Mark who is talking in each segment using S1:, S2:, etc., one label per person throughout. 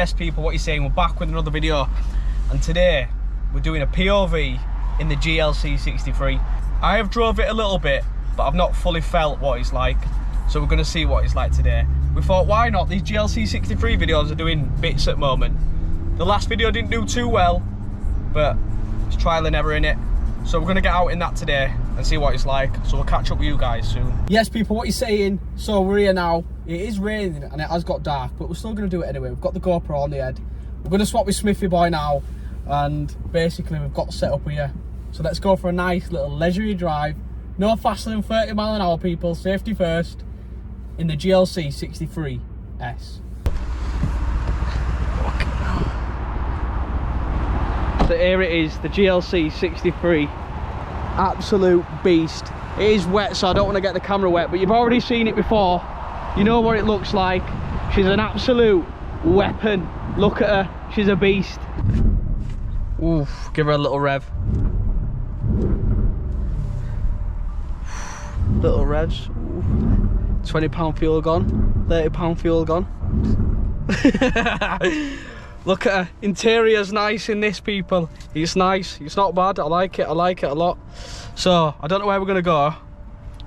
S1: Yes people, what you're saying, we're back with another video, and today we're doing a POV in the GLC 63. I have drove it a little bit, but I've not fully felt what it's like, so we're going to see what it's like today. We thought, why not? These GLC 63 videos are doing bits at the moment. The last video didn't do too well, but it's trial and error in it. So we're going to get out in that today and see what it's like. So we'll catch up with you guys soon. Yes people, what you're saying, so we're here now. It is raining and it has got dark, but we're still going to do it anyway. We've got the GoPro on the head. We're going to swap with Smithy boy now, and basically we've got set up here. So let's go for a nice little leisurely drive. No faster than 30 mile an hour people, safety first, in the GLC 63S. So here it is, the GLC 63, absolute beast. It is wet, so I don't want to get the camera wet, but you've already seen it before. You know what it looks like. She's an absolute weapon. Look at her, she's a beast. Oof, give her a little rev. Little revs. Oof. £20 fuel gone, £30 fuel gone. Look at her, interior's nice in this people. It's nice, it's not bad, I like it a lot. So, I don't know where we're gonna go,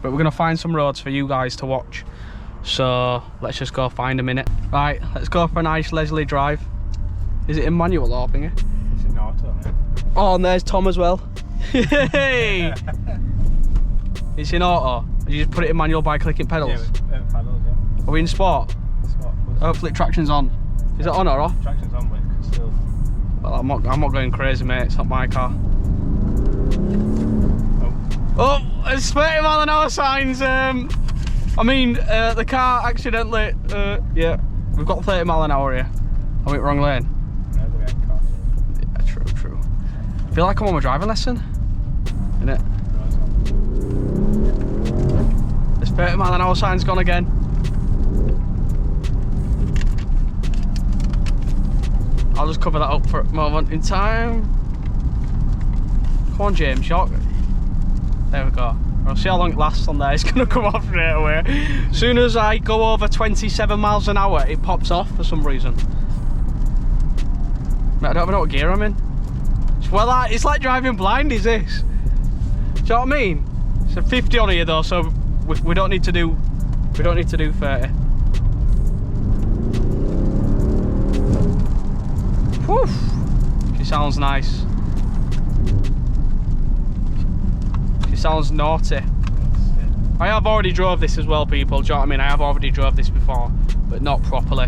S1: but we're gonna find some roads for you guys to watch. So, let's just go find a minute. Right, let's go for a nice leisurely drive. Is it in manual or thingy?
S2: It's in auto, mate.
S1: Oh, and there's Tom as well. Hey! It's in auto? You just put it in manual by clicking pedals?
S2: Yeah, with pedals, yeah.
S1: Are we in sport?
S2: Sport.
S1: Hopefully traction's on. Is it on or off?
S2: Traction's on, but it's still...
S1: Well, I'm not going crazy, mate. It's not my car. Oh, there's 30 mile an hour signs. I mean, the car accidentally. Yeah, we've got 30 mile an hour here. I went wrong lane.
S2: No, we're getting caught.
S1: Yeah, true. I feel like I'm on my driving lesson. Innit? This 30 mile an hour sign's gone again. I'll just cover that up for a moment in time. Come on, James, York. There we go. I'll see how long it lasts on there. It's going to come off straight away. As soon as I go over 27 miles an hour, it pops off for some reason. I don't even know what gear I'm in. Well, it's like driving blind, is this? Do you know what I mean? It's a 50 on here though, so we don't need to do 30. Whew. She sounds nice. She sounds naughty. I have already drove this as well, people. Do you know what I mean? I have already drove this before, but not properly.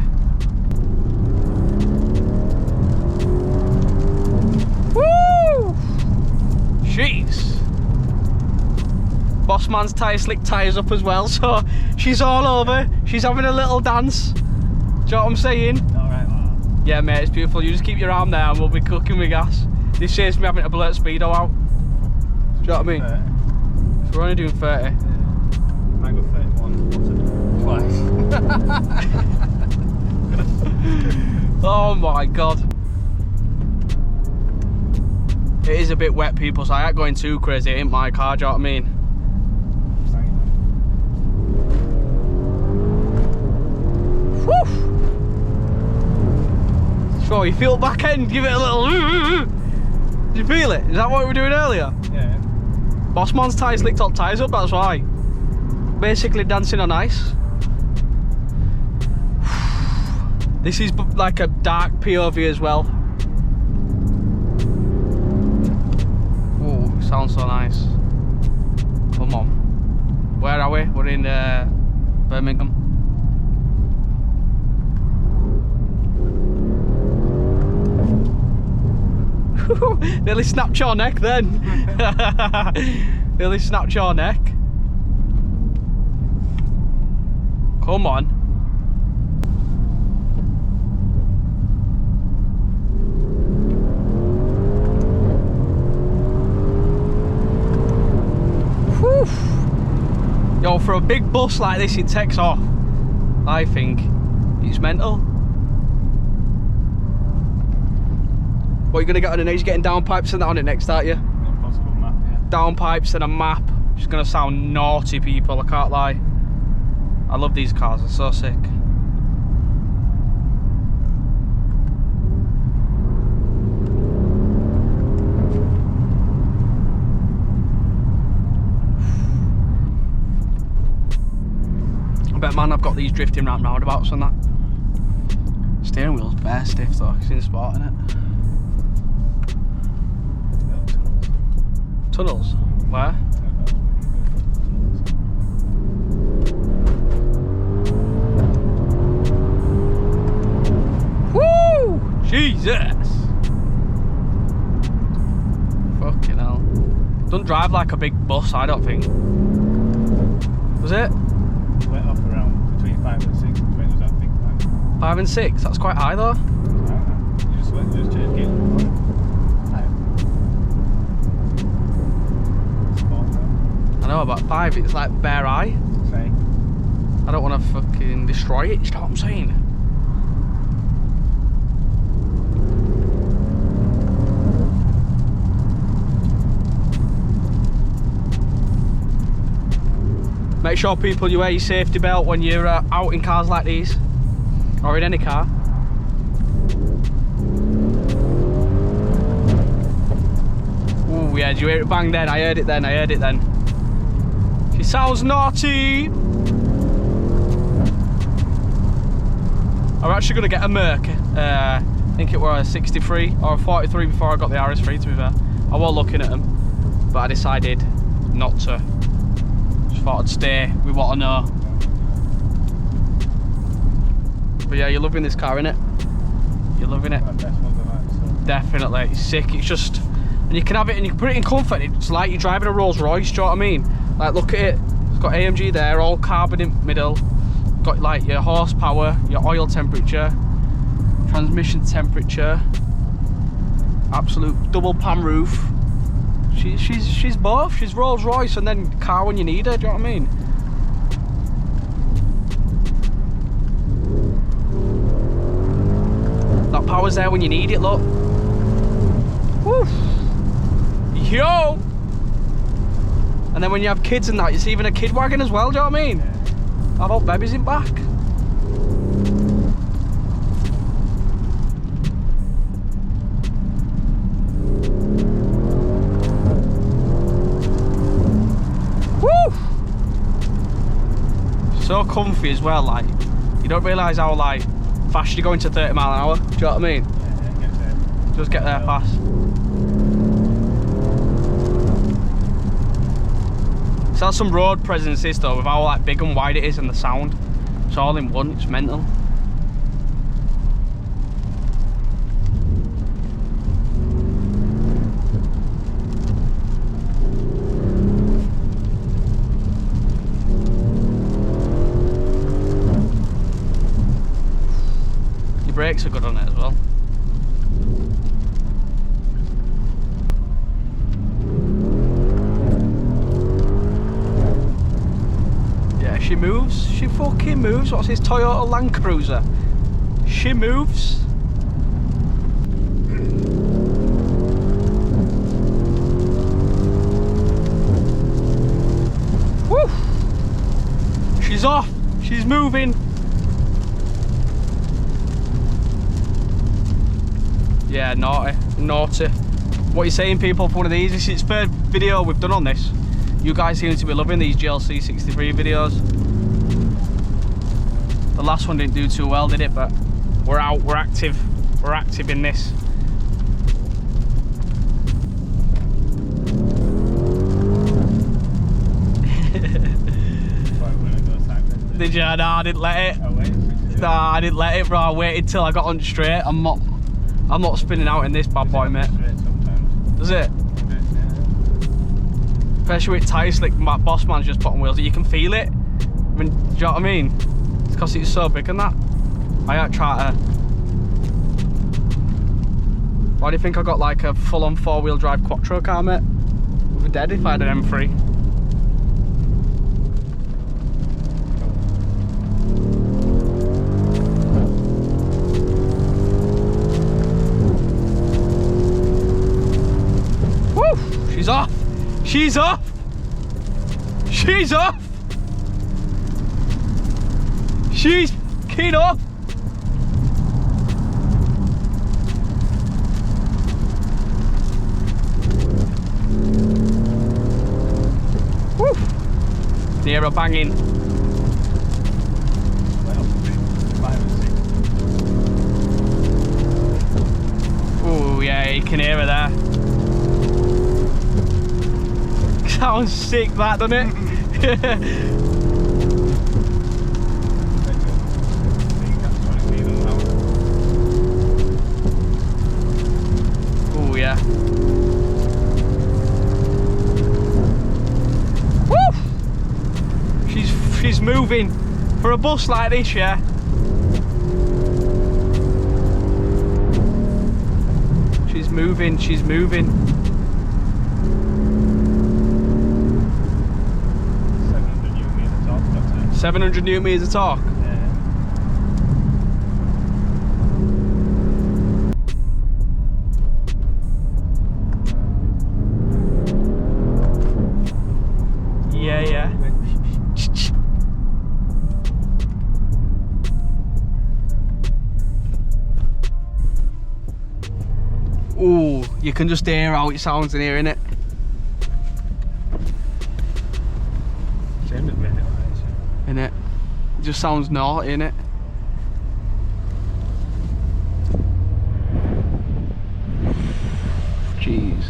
S1: Woo! Jeez. Boss man's tyre slick tyres up as well, so she's all over. She's having a little dance. Do you know what I'm saying?
S2: Alright, wow.
S1: Yeah, mate, it's beautiful. You just keep your arm there and we'll be cooking with gas. This saves me having to blurt speedo out. Do you know what I mean?
S2: 30.
S1: So we're only doing 30.
S2: Yeah. I got 31 twice.
S1: Oh my god. It is a bit wet, people, so I ain't going too crazy. It ain't my car, do you know what I mean? Whew. So you feel back end, give it a little. Did you feel it? Is that what we were doing earlier?
S2: Yeah.
S1: Bossman's tyres licked top tyres up, that's why. Basically dancing on ice. This is like a dark POV as well. Oh, sounds so nice. Come on. Where are we? We're in Birmingham. Nearly snapped your neck then. Nearly snapped your neck. Come on. Whew. Yo, for a big bus like this, it takes off. I think it's mental. What are you going to get on it next? You're getting downpipes and that on it next, aren't you?
S2: Impossible map, yeah.
S1: Downpipes and a map. It's going to sound naughty, people, I can't lie. I love these cars, they're so sick. I bet man I've got these drifting round roundabouts and that. Steering wheel's bare stiff though, it's in sport, innit? Tunnels? Where? Woo! Jesus! Fucking hell. Don't drive like a big bus, I don't think. Was it?
S2: You went up around between 5 and 6. When was that thing?
S1: 5 and 6? That's quite high though.
S2: You just changed gear.
S1: I know, about 5, it's like bare eye.
S2: Say.
S1: I don't want to fucking destroy it, you know what I'm saying? Make sure people you wear your safety belt when you're out in cars like these, or in any car. Ooh yeah, did you hear it bang then? I heard it then, I heard it then. She sounds naughty! I'm actually going to get a Merc. I think it was a 63 or a 43 before I got the RS3 to be fair. I was looking at them, but I decided not to. Just thought I'd stay with what I know. But yeah, you're loving this car, innit? You're loving it. Definitely, it's sick. It's just, and you can have it and you can put it in comfort. It's like you're driving a Rolls Royce, do you know what I mean? Like, look at it. It's got AMG there, all carbon in middle. Got like your horsepower, your oil temperature, transmission temperature, absolute double pan roof. She's both. She's Rolls Royce and then car when you need her. Do you know what I mean? That power's there when you need it. Look. Woo. Yo. And then when you have kids and that, it's even a kid wagon as well. Do you know what I mean? How about babies in back? Woo! So comfy as well, like, you don't realise how like fast you're going to 30 mile an hour, do you know what I mean? Yeah, just get there fast. It's got some road presence this though, with how like big and wide it is and the sound. It's all in one, it's mental. Your brakes are good on it as well. She moves, she fucking moves. What's this Toyota Land Cruiser? She moves. Woo! She's off, she's moving. Yeah, naughty, naughty. What are you saying, people, for one of these? This is the third video we've done on this. You guys seem to be loving these GLC 63 videos. The last one didn't do too well, did it? But we're out, we're active in this. Did you? No, I didn't let it. No, I didn't let it, bro. I waited till I got on straight. I'm not spinning out in this bad boy, mate. Does it? Especially with tyre slick, my boss man's just put on wheels, you can feel it. I mean, do you know what I mean? It's because it's so big and that. I try to. Why do you think I got like a full-on 4-wheel drive quattro car, mate? We'd be dead if I had an M3. Woo! She's off! She's off! She's off! She's keen off! Woo! The aero banging. can hear her there. Sounds sick, that, doesn't it? Oh yeah. Woo! She's moving for a bus like this, yeah. She's moving, she's moving. 700 newton meters of torque. Yeah, yeah. Ooh, you can just hear how it sounds in here, innit? Innit? It just sounds naughty, innit? Jeez.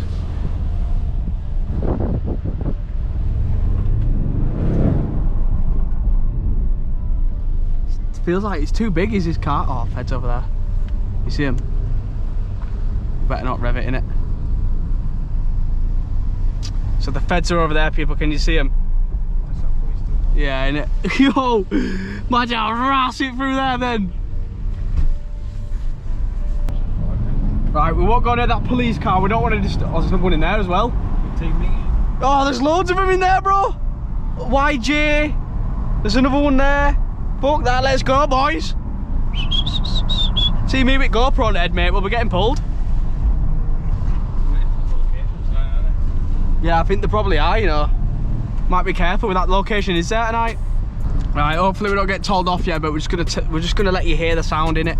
S1: It feels like it's too big, is his car? Oh, Fed's over there. You see him? Better not rev it, innit? So the Feds are over there, people. Can you see them? Yeah, innit? Yo! Imagine I'll rass it through there then. Right, we won't go near that police car. We don't want to just... Oh, there's another one in there as well. Oh, there's loads of them in there, bro. YJ. There's another one there. Fuck that, let's go, boys. See me with GoPro on the head, mate. We'll be getting pulled. Yeah, I think they probably are, you know. Might be careful with that location is there tonight. Right, hopefully we don't get told off yet, but we're just gonna let you hear the sound in it.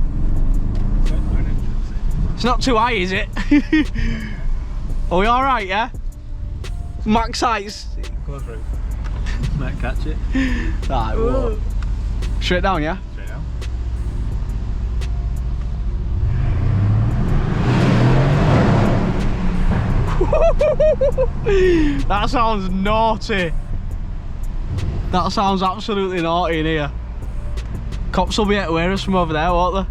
S1: It's not too high, is it? Are we all right? Yeah. Max heights.
S2: Close route. Might catch it.
S1: Right. Whoa. Straight down, yeah.
S2: Straight down.
S1: That sounds naughty. That sounds absolutely naughty in here. Cops will be able to hear us from over there, won't they?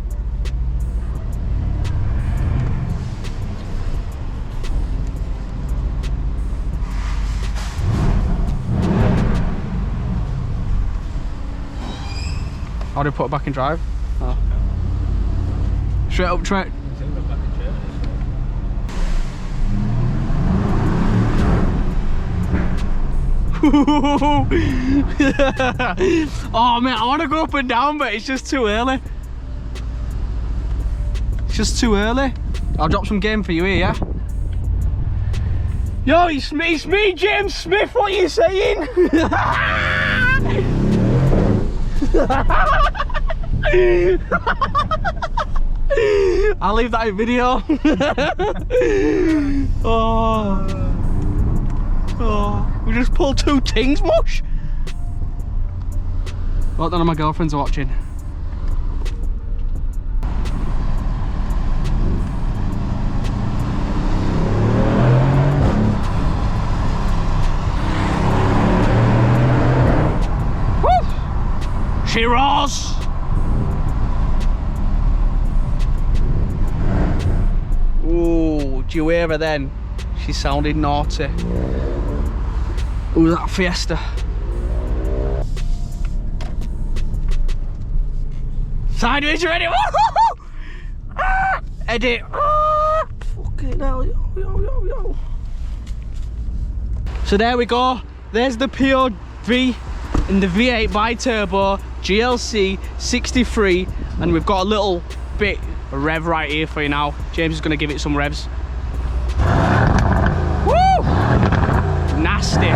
S1: How do I put it back in drive? Oh. Straight up track. Oh man, I want to go up and down, but it's just too early. It's just too early. I'll drop some game for you here, yeah? Yo, it's me, James Smith, what are you saying? I'll leave that in video. Oh, we just pulled two tings, mush. Well, none of my girlfriends are watching. Woo! She roars. Ooh, do you hear her then? She sounded naughty. Ooh, that Fiesta. Sideways, you ready? Ah, edit. Ah, fucking hell, yo. So there we go. There's the POV in the V8 bi-turbo GLC 63, and we've got a little bit of rev right here for you now. James is going to give it some revs. Woo! Nasty.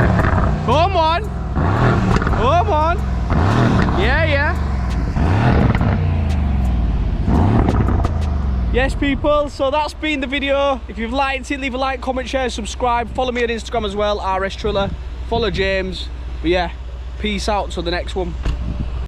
S1: Come on. Come on. Yeah, yeah. Yes, people, so that's been the video. If you've liked it, leave a like, comment, share, subscribe. Follow me on Instagram as well, RSTrilla. Follow James. But yeah, peace out till the next one.